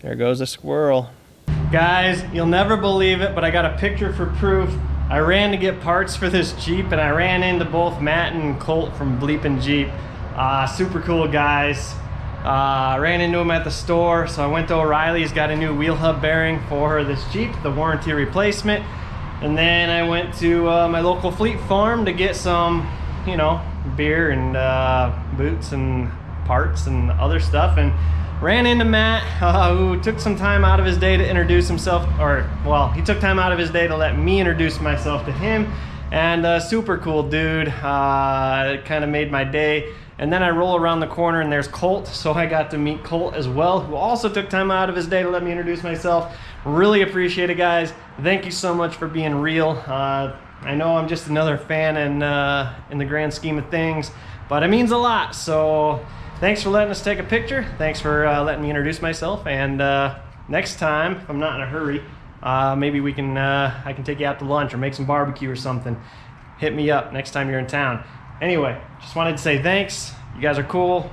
There goes a squirrel. Guys, you'll never believe it, but I got a picture for proof. I ran to get parts for this Jeep and I ran into both Matt and Colt from Bleepin Jeep. Super cool guys. I ran into them at the store, so I went to O'Reilly's, got a new wheel hub bearing for this Jeep, the warranty replacement. And then I went to my local fleet farm to get some, you know, beer and boots and parts and other stuff, and ran into Matt, who took some time out of his day to introduce himself, or well, he took time out of his day to let me introduce myself to him, and super cool dude. It kind of made my day. And then I roll around the corner and there's Colt, so I got to meet Colt as well, who also took time out of his day to let me introduce myself. Really appreciate it, guys. Thank you so much for being real. I know I'm just another fan in the grand scheme of things, but it means a lot. So thanks for letting us take a picture. Thanks for letting me introduce myself. And next time, if I'm not in a hurry, maybe we can I can take you out to lunch or make some barbecue or something. Hit me up next time you're in town. Anyway, just wanted to say thanks. You guys are cool.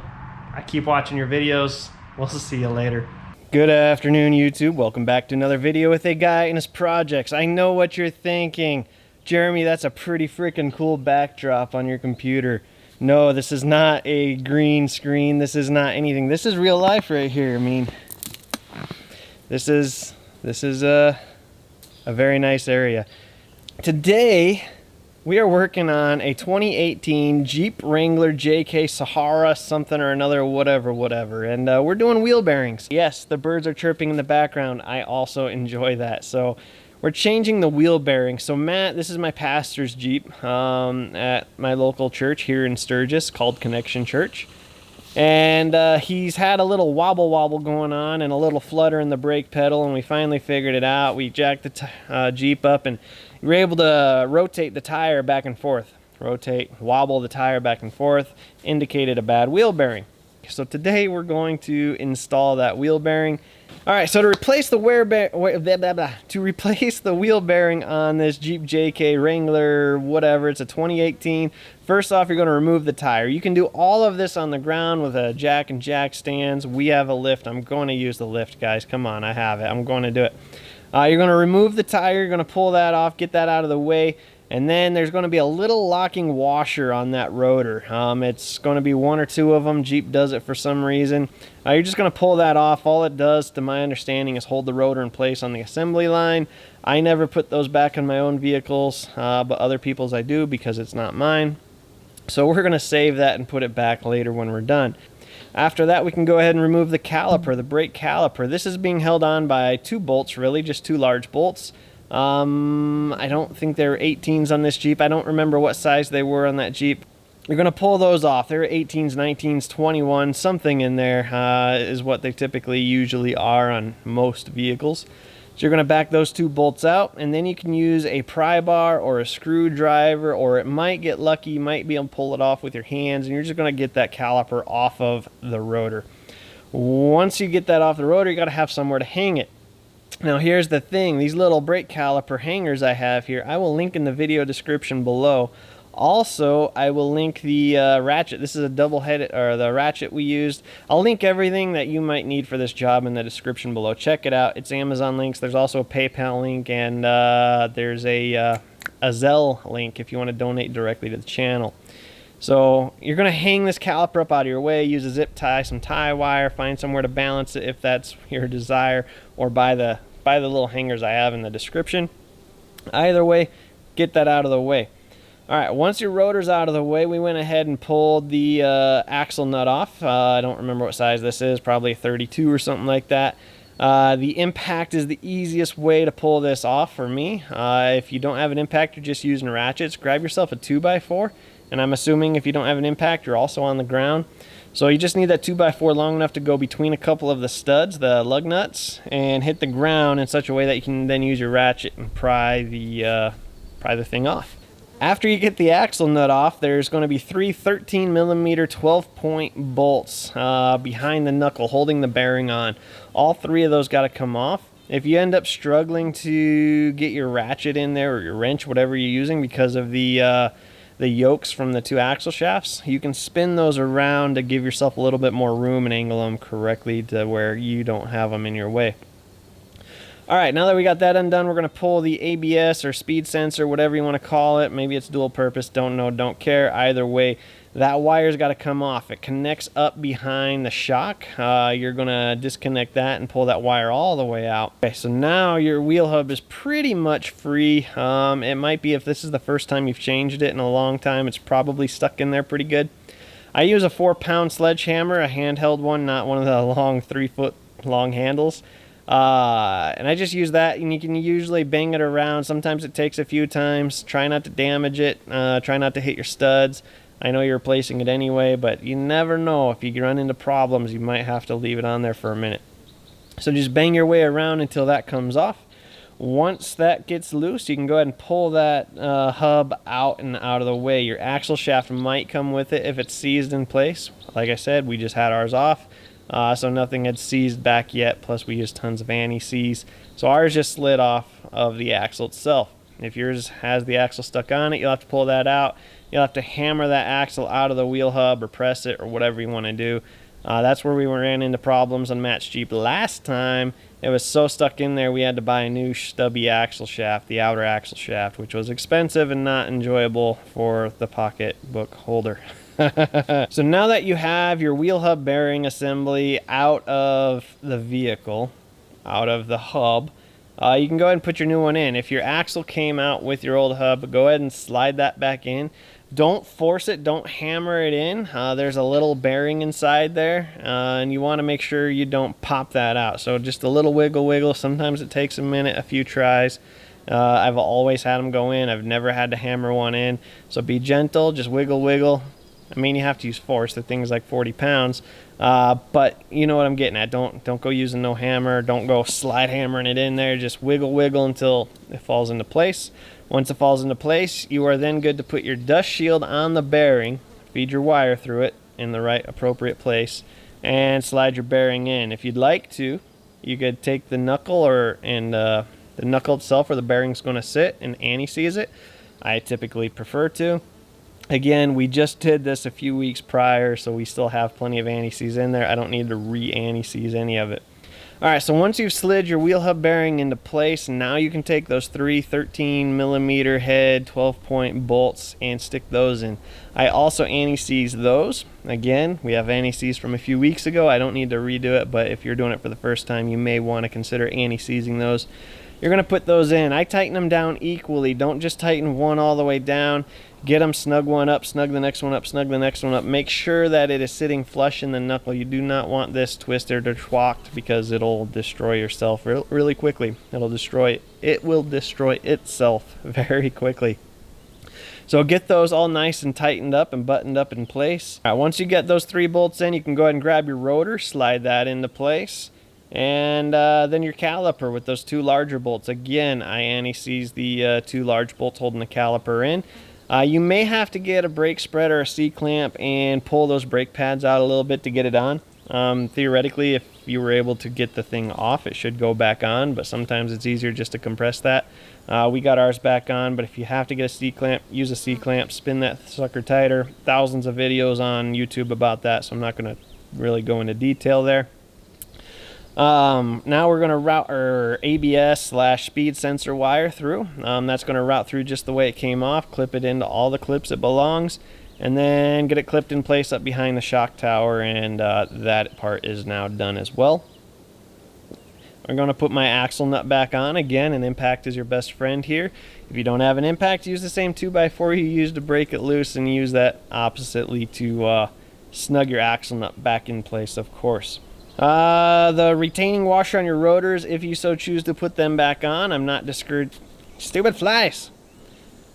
I keep watching your videos. We'll see you later. Good afternoon, YouTube. Welcome back to another video with a guy and his projects. I know what you're thinking. Jeremy, that's a pretty freaking cool backdrop on your computer. No, this is not a green screen. This is not anything. This is real life right here. I mean, this is a very nice area. Today, we are working on a 2018 Jeep Wrangler JK Sahara something or another, whatever. And we're doing wheel bearings. Yes, the birds are chirping in the background. I also enjoy that. So we're changing the wheel bearing. So Matt, this is my pastor's Jeep at my local church here in Sturgis called Connection Church. And he's had a little wobble going on and a little flutter in the brake pedal, and we finally figured it out. We jacked the Jeep up and we were able to rotate the tire back and forth. Wobble the tire back and forth, indicated a bad wheel bearing. So today we're going to install that wheel bearing. All right, so to replace the wheel bearing on this Jeep JK Wrangler, whatever, it's a 2018. First off, you're going to remove the tire. You can do all of this on the ground with a jack and jack stands. We have a lift. I'm going to use the lift, guys. Come on, I have it. I'm going to do it. You're going to remove the tire. You're going to pull that off, get that out of the way. And then there's going to be a little locking washer on that rotor. It's going to be one or two of them. Jeep does it for some reason. You're just going to pull that off. All it does, to my understanding, is hold the rotor in place on the assembly line. I never put those back in my own vehicles, but other people's I do because it's not mine. So we're going to save that and put it back later when we're done. After that, we can go ahead and remove the caliper, the brake caliper. This is being held on by two bolts, really, just two large bolts. I don't think there were 18s on this Jeep. I don't remember what size they were on that Jeep. You're going to pull those off. There are 18s, 19s, 21, something in there is what they typically usually are on most vehicles. So you're going to back those two bolts out, and then you can use a pry bar or a screwdriver, or it might get lucky, you might be able to pull it off with your hands, and you're just going to get that caliper off of the rotor. Once you get that off the rotor, you got to have somewhere to hang it. Now here's the thing, these little brake caliper hangers I have here, I will link in the video description below. Also, I will link the ratchet. This is a double-headed, or the ratchet we used. I'll link everything that you might need for this job in the description below. Check it out. It's Amazon links. There's also a PayPal link, and there's a Zelle link if you want to donate directly to the channel. So you're going to hang this caliper up out of your way, use a zip tie, some tie wire, find somewhere to balance it if that's your desire, or buy the little hangers I have in the description. Either way, get that out of the way. All right, once your rotor's out of the way, we went ahead and pulled the axle nut off. I don't remember what size this is, probably 32 or something like that. The impact is the easiest way to pull this off for me. If you don't have an impact, you're just using ratchets. Grab yourself a 2x4, and I'm assuming if you don't have an impact, you're also on the ground. So you just need that 2x4 long enough to go between a couple of the studs, the lug nuts, and hit the ground in such a way that you can then use your ratchet and pry the thing off. After you get the axle nut off, there's going to be three 13mm 12-point bolts behind the knuckle holding the bearing on. All three of those got to come off. If you end up struggling to get your ratchet in there, or your wrench, whatever you're using, because of the the yokes from the 2 axle shafts. You can spin those around to give yourself a little bit more room and angle them correctly to where you don't have them in your way. All right, now that we got that undone, we're gonna pull the ABS or speed sensor, whatever you wanna call it. Maybe it's dual purpose, don't know, don't care. Either way, that wire's gotta come off. It connects up behind the shock. You're gonna disconnect that and pull that wire all the way out. Okay, so now your wheel hub is pretty much free. It might be, if this is the first time you've changed it in a long time, it's probably stuck in there pretty good. I use a 4-pound sledgehammer, a handheld one, not one of the long 3-foot long handles. And I just use that, and you can usually bang it around. Sometimes it takes a few times. Try not to damage it. Try not to hit your studs. I know you're replacing it anyway, but you never know. If you run into problems, you might have to leave it on there for a minute. So just bang your way around until that comes off. Once that gets loose, you can go ahead and pull that hub out and out of the way. Your axle shaft might come with it if it's seized in place. Like I said, we just had ours off. So nothing had seized back yet, plus we used tons of anti-seize. So ours just slid off of the axle itself. If yours has the axle stuck on it, you'll have to pull that out. You'll have to hammer that axle out of the wheel hub or press it or whatever you want to do. That's where we ran into problems on Matt's Jeep last time. It was so stuck in there we had to buy a new stubby axle shaft, the outer axle shaft, which was expensive and not enjoyable for the pocketbook holder. So now that you have your wheel hub bearing assembly out of the vehicle, out of the hub, you can go ahead and put your new one in. If your axle came out with your old hub, go ahead and slide that back in. Don't force it, don't hammer it in. There's a little bearing inside there, and you want to make sure you don't pop that out. So just a little wiggle. Sometimes it takes a minute, a few tries. I've always had them go in. I've never had to hammer one in. So be gentle, just wiggle. I mean, you have to use force. The thing's like 40 pounds. But you know what I'm getting at. Don't go using no hammer. Don't go slide hammering it in there. Just wiggle until it falls into place. Once it falls into place, you are then good to put your dust shield on the bearing, feed your wire through it in the right appropriate place, and slide your bearing in. If you'd like to, you could take the knuckle the knuckle itself where the bearing's going to sit and anti-seize it. I typically prefer to. Again, we just did this a few weeks prior, so we still have plenty of anti-seize in there. I don't need to re-anti-seize any of it. All right, so once you've slid your wheel hub bearing into place, now you can take those 3 13mm head 12-point bolts and stick those in. I also anti-seize those. Again, we have anti-seize from a few weeks ago. I don't need to redo it, but if you're doing it for the first time, you may want to consider anti-seizing those. You're going to put those in. I tighten them down equally. Don't just tighten one all the way down. Get them, snug one up, snug the next one up, snug the next one up. Make sure that it is sitting flush in the knuckle. You do not want this twisted or twacked because it'll destroy yourself really quickly. It will destroy itself very quickly. So get those all nice and tightened up and buttoned up in place. All right, once you get those 3 bolts in, you can go ahead and grab your rotor, slide that into place. And then your caliper with those 2 larger bolts. Again, I anti-seize the 2 large bolts holding the caliper in. You may have to get a brake spread or a C-clamp and pull those brake pads out a little bit to get it on. Theoretically, if you were able to get the thing off, it should go back on, but sometimes it's easier just to compress that. We got ours back on, but if you have to get a C-clamp, use a C-clamp, spin that sucker tighter. Thousands of videos on YouTube about that, so I'm not going to really go into detail there. Now we're going to route our ABS/speed sensor wire through. That's going to route through just the way it came off, clip it into all the clips it belongs, and then get it clipped in place up behind the shock tower, and that part is now done as well. I'm going to put my axle nut back on. Again, an impact is your best friend here. If you don't have an impact, use the same 2x4 you used to break it loose, and use that oppositely to snug your axle nut back in place, of course. The retaining washer on your rotors, if you so choose to put them back on, I'm not discouraged. Stupid flies!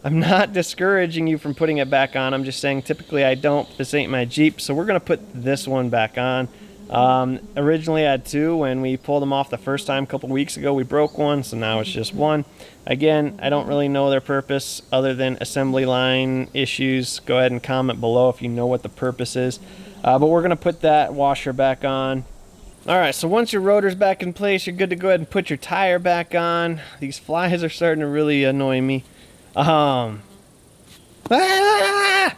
I'm not discouraging you from putting it back on. I'm just saying typically I don't. This ain't my Jeep, so we're going to put this one back on. Originally I had 2. When we pulled them off the first time a couple weeks ago, we broke one, so now it's just 1. Again, I don't really know their purpose other than assembly line issues. Go ahead and comment below if you know what the purpose is. But we're going to put that washer back on. Alright, so once your rotor's back in place, you're good to go ahead and put your tire back on. These flies are starting to really annoy me. Ah!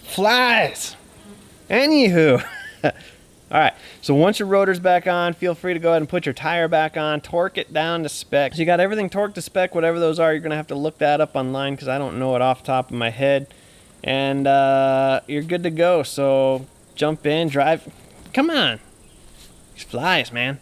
Flies. Anywho. All right, so once your rotor's back on, feel free to go ahead and put your tire back on, torque it down to spec. So you got everything torqued to spec, whatever those are. You're gonna have to look that up online because I don't know it off the top of my head. And you're good to go. So jump in, drive. Come on, these flies, man.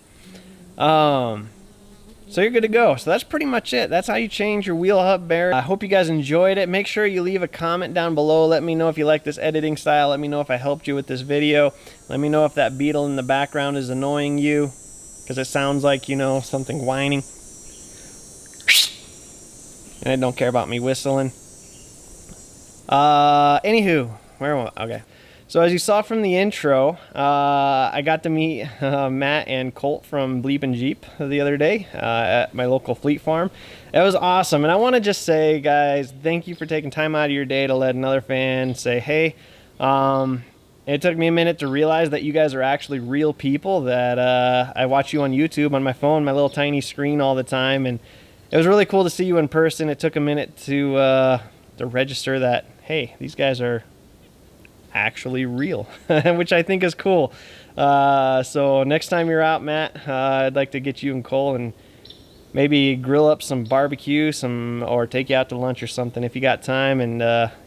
So you're good to go. So that's pretty much it. That's how you change your wheel hub bearing. I hope you guys enjoyed it. Make sure you leave a comment down below. Let me know if you like this editing style. Let me know if I helped you with this video. Let me know if that beetle in the background is annoying you, because it sounds like, you know, something whining. And it don't care about me whistling. Anywho, where am I? Okay. So as you saw from the intro, I got to meet Matt and Colt from Bleepin Jeep the other day at my local fleet farm. It was awesome, and I want to just say, guys, thank you for taking time out of your day to let another fan say, hey. It took me a minute to realize that you guys are actually real people, that I watch you on YouTube on my phone, my little tiny screen all the time, and it was really cool to see you in person. It took a minute to register that, hey, these guys are actually real, which I think is cool. So next time you're out, Matt, I'd like to get you and Cole and maybe grill up some barbecue, or take you out to lunch or something if you got time. And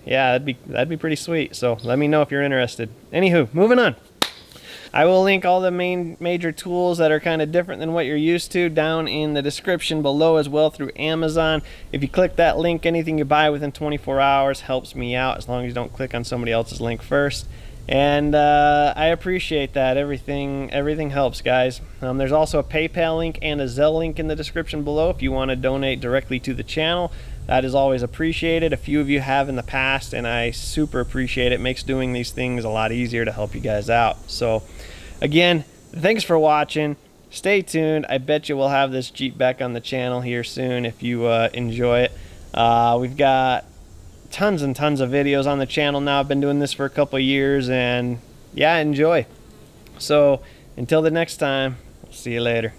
yeah, that'd be pretty sweet. So let me know if you're interested. Anywho, moving on. I will link all the major tools that are kind of different than what you're used to down in the description below as well through Amazon. If you click that link, anything you buy within 24 hours helps me out, as long as you don't click on somebody else's link first. And I appreciate that. Everything helps, guys. There's also a PayPal link and a Zelle link in the description below if you want to donate directly to the channel. That is always appreciated. A few of you have in the past, and I super appreciate it. It makes doing these things a lot easier to help you guys out. So again, thanks for watching. Stay tuned. I bet you we'll have this Jeep back on the channel here soon if you enjoy it. We've got tons and tons of videos on the channel now. I've been doing this for a couple of years, and yeah, enjoy. So until the next time, we'll see you later.